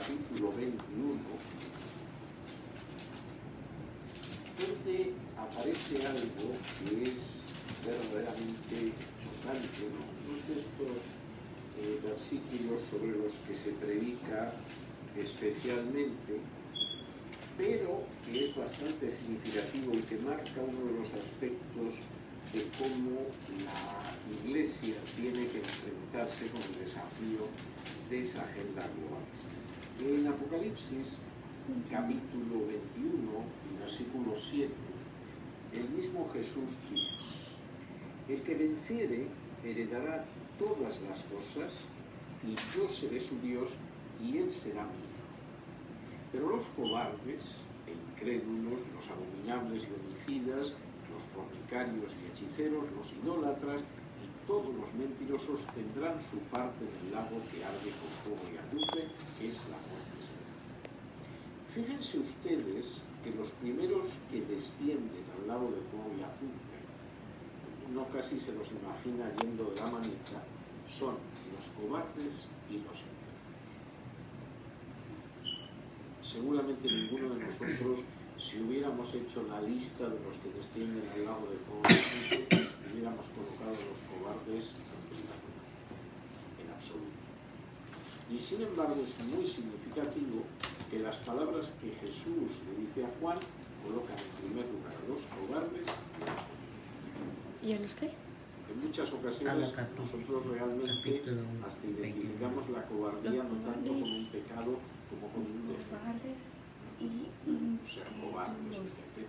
capítulo 21, donde aparece algo que es verdaderamente chocante, ¿no? Unos de estos versículos sobre los que se predica especialmente, pero que es bastante significativo y que marca uno de los aspectos de cómo la Iglesia tiene que enfrentarse con el desafío de esa agenda globalista. En Apocalipsis, capítulo 21, versículo 7, el mismo Jesús dice: el que venciere heredará todas las cosas, y yo seré su Dios, y él será mi hijo. Pero los cobardes e incrédulos, los abominables y homicidas, los fornicarios y hechiceros, los idólatras y todos los mentirosos tendrán su parte en el lago que arde con fuego y azufre, que es la muerte segunda. Fíjense ustedes que los primeros que descienden al lago de fuego y azufre, uno casi se los imagina yendo de la manita, son los cobardes y los incrédulos. Seguramente ninguno de nosotros, si hubiéramos hecho la lista de los que descienden al lago de fuego y azufre, hubiéramos colocado a los cobardes en primer lugar, en absoluto. Y sin embargo es muy significativo que las palabras que Jesús le dice a Juan colocan en primer lugar a los cobardes y a los homicidas. ¿Y a los qué? En muchas ocasiones nosotros realmente hasta identificamos la cobardía no tanto como un pecado como como un defecto. O sea, cobardes,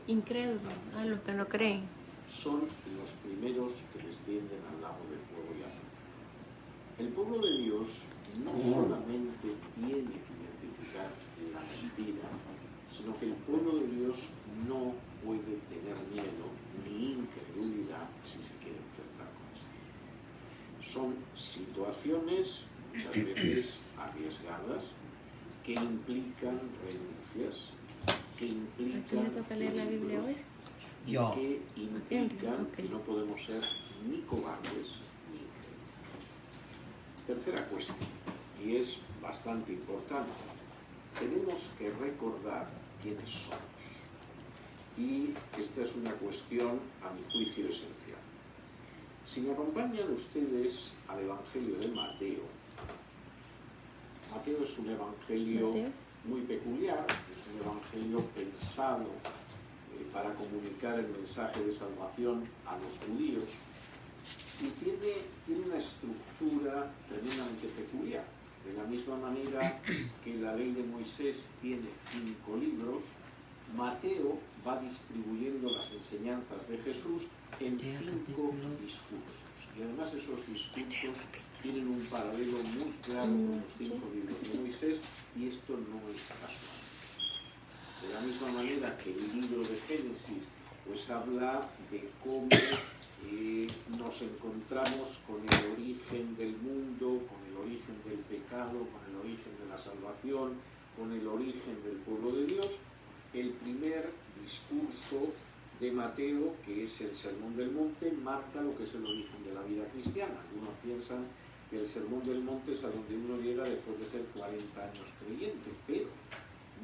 incrédulos, a los que no creen. Son los primeros que descienden al lago de fuego y azufre. El pueblo de Dios no solamente tiene que identificar la mentira, sino que el pueblo de Dios no puede tener miedo ni incredulidad si se quiere enfrentar con eso. Son situaciones muchas veces arriesgadas que implican renuncias, que implican ¿A quién le toca leer la Biblia hoy? y que implican que no podemos ser ni cobardes ni incrédulos. Tercera cuestión, y es bastante importante, tenemos que recordar quiénes somos. Y esta es una cuestión, a mi juicio, esencial. Si me acompañan ustedes al Evangelio de Mateo, Mateo es un evangelio muy peculiar, es un evangelio pensado para comunicar el mensaje de salvación a los judíos, y tiene una estructura tremendamente peculiar. De la misma manera que la ley de Moisés tiene 5 libros, Mateo va distribuyendo las enseñanzas de Jesús en 5 discursos. Y además esos discursos tienen un paralelo muy claro con los 5 libros de Moisés, y esto no es casual. De la misma manera que el libro de Génesis pues habla de cómo nos encontramos con el origen del mundo, con el origen del pecado, con el origen de la salvación, con el origen del pueblo de Dios. El primer discurso de Mateo, que es el Sermón del Monte, marca lo que es el origen de la vida cristiana. Algunos piensan que el Sermón del Monte es a donde uno llega después de ser 40 años creyente, pero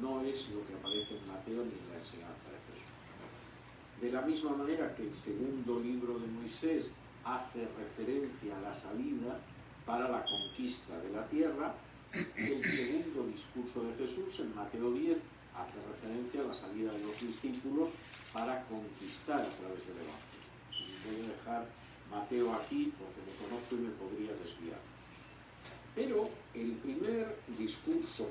no es lo que aparece en Mateo ni en la enseñanza de Jesús. De la misma manera que el segundo libro de Moisés hace referencia a la salida para la conquista de la tierra, el segundo discurso de Jesús, en Mateo 10, hace referencia a la salida de los discípulos para conquistar a través del Evangelio. Y voy a dejar Mateo aquí porque me conozco y me podría desviar mucho. Pero el primer discurso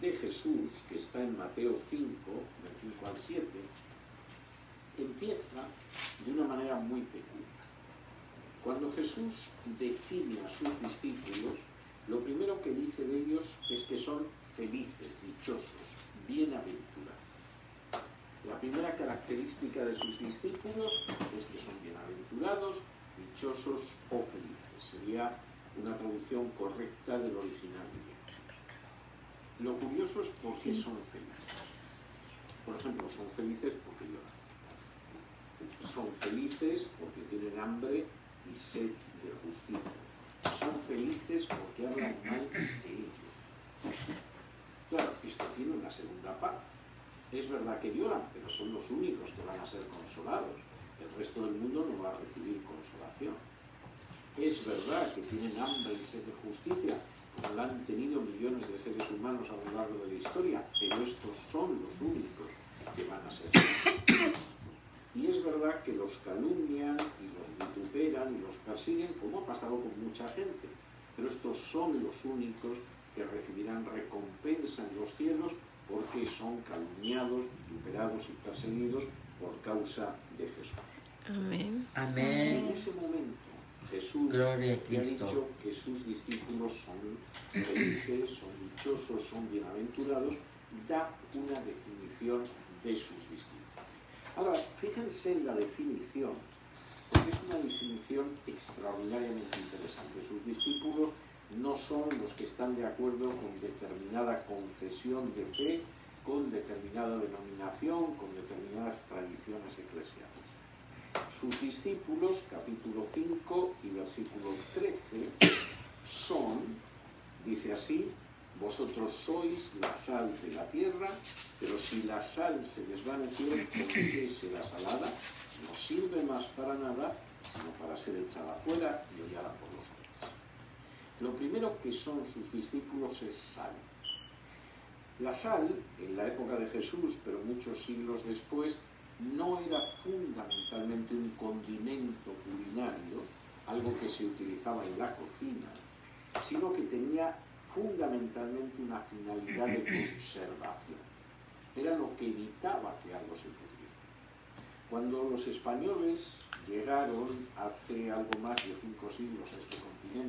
de Jesús, que está en Mateo 5, del 5 al 7, empieza de una manera muy peculiar. Cuando Jesús define a sus discípulos, lo primero que dice de ellos es que son felices, dichosos, bienaventurados. La primera característica de sus discípulos es que son bienaventurados, dichosos o felices. Sería una traducción correcta del original griego. Lo curioso es por qué son felices. Por ejemplo, son felices porque lloran. Son felices porque tienen hambre y sed de justicia. Son felices porque hablan mal de ellos. esto tiene una segunda parte. Es verdad que lloran, pero son los únicos que van a ser consolados. El resto del mundo no va a recibir consolación. Es verdad que tienen hambre y sed de justicia, como la han tenido millones de seres humanos a lo largo de la historia, pero estos son los únicos que van a ser salvos. Y es verdad que los calumnian y los vituperan y los persiguen, como ha pasado con mucha gente, pero estos son los únicos que recibirán recompensa en los cielos porque son calumniados, vituperados y perseguidos por causa de Jesús. Amén. Amén. En ese momento, Jesús, Gloria a que ha Cristo, dicho que sus discípulos son felices, son dichosos, son bienaventurados, da una definición de sus discípulos. Ahora, fíjense en la definición, porque es una definición extraordinariamente interesante. Sus discípulos no son los que están de acuerdo con determinada confesión de fe, con determinada denominación, con determinadas tradiciones eclesiales. Sus discípulos, capítulo 5 y versículo 13, son, dice así: vosotros sois la sal de la tierra, pero si la sal se desvaneciera, ¿con qué será salada? No sirve más para nada, sino para ser echada fuera y hollada por los hombres. Lo primero que son sus discípulos es sal. La sal, en la época de Jesús, pero muchos siglos después, no era fundamentalmente un condimento culinario, algo que se utilizaba en la cocina, sino que tenía fundamentalmente una finalidad de conservación. Era lo que evitaba que algo se pudriera. Cuando los españoles llegaron hace algo más de 5 siglos a este continente,